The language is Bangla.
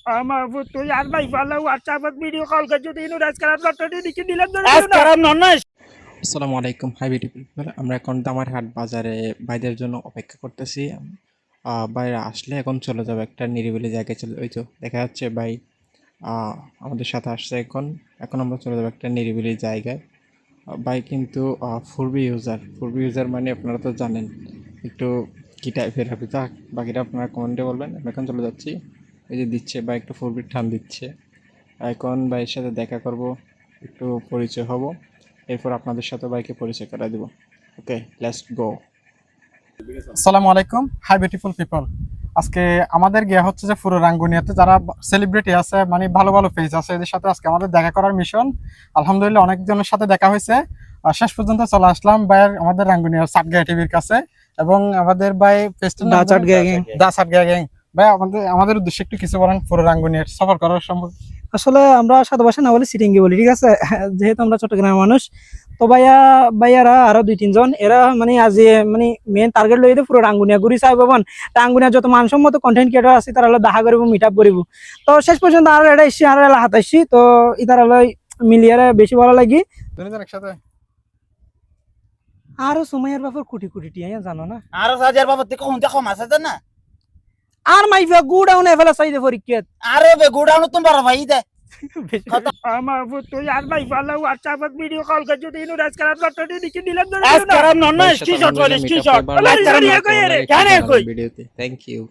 माहफूज तो यार भाई वाला व्हाट्सएप वीडियो कॉल कर जो तीनों राज करार करते दिखे दिलन আজ কারাম নন্নাস আসসালামু আলাইকুম হাই বিউটি পিপল। আমরা এখন দামারহাট বাজারে ভাইদের জন্য অপেক্ষা করতেছি। বাইরে আসলে এখন চলে যাবে একটা নিরিবিলি জায়গায়, চলে ওই তো দেখা যাচ্ছে ভাই আমাদের সাথে আসছে। এখন এখন আমরা চলে যাবো একটা নিরিবিলি জায়গায়। ভাই কিন্তু ফুরবি ইউজার মানে আপনারা তো জানেন একটু কী টাইপের হবে। তা বাকিটা আপনারা কমেন্টে বলবেন। আমি এখন চলে যাচ্ছি, এই যে দিচ্ছে ভাই একটু ফুরবির ঠান দিচ্ছে। এখন ভাইয়ের সাথে দেখা করব, একটু পরিচয় হব, এরপর আপনাদের সাথে বাইকে পরিচয় করা দেব। ওকে, লেটস গো। আসসালামু আলাইকুম হাই বিউটিফুল পিপল। আজকে আমাদের গিয়া হচ্ছে যে পুরো রাঙ্গুনিয়াতে যারা সেলিব্রিটি আছে, মানে ভালো ভালো পেজ আছে, এদের সাথে আজকে আমাদের দেখা করার মিশন। আলহামদুলিল্লাহ অনেকজনের সাথে দেখা হয়েছে। শেষ পর্যন্ত চলে আসলাম ভাইয়ের আমাদের রাঙ্গুনিয়া সাতগাঁ টিভির কাছে, এবং আমাদের ভাই পেজটার নাম দা সাতগাঁ গ্যাং। ভাই আমাদের উদ্দেশ্যে একটু কিছু বলেন পুরো রাঙ্গুনিয়ার সফর করার সম্ভব। আসলে আমরা সাদা ভাষা না বলি সিটিঙ্গি বলি, ঠিক আছে? যেহেতু আমরা চট্টগ্রামের মানুষ, তো ভাইয়ারা আরো 2-3 জন এরা মানে আজ মানে মেন টার্গেট লইতে পুরো রাঙ্গুনিয়া ঘুরি চাই পাবন। রাঙ্গুনিয়া যত মানসম্মত কন্টেন্ট ক্রিয়েটর আছে তারা হলো দেখা করবো, মিট আপ করবো। তো শেষ পর্যন্ত আর এটা এসছি আর হাত আসছি, তো ইতার হলো মিলিয়ারে বেশি ভালো লাগি। একসাথে আরো সময়ের ব্যাপার কোটি কোটি টিয়া জানো না, আর হাজার বাবা তুই কখন দেখো মাছ আছে না আর মাইফা গুডাউন এফেলা চাইতে পরীক্ষা আরে বে গুড়ানো তোমার ভাই দে माहफूज तो यार भाई वाला व्हाट्सएप वीडियो कॉल कर जो तीनों राज करार करते दिखे दिलन আজ কারাম নন্নাস স্ক্রিনশট বলে স্ক্রিনশট ভিডিওতে থ্যাংক ইউ।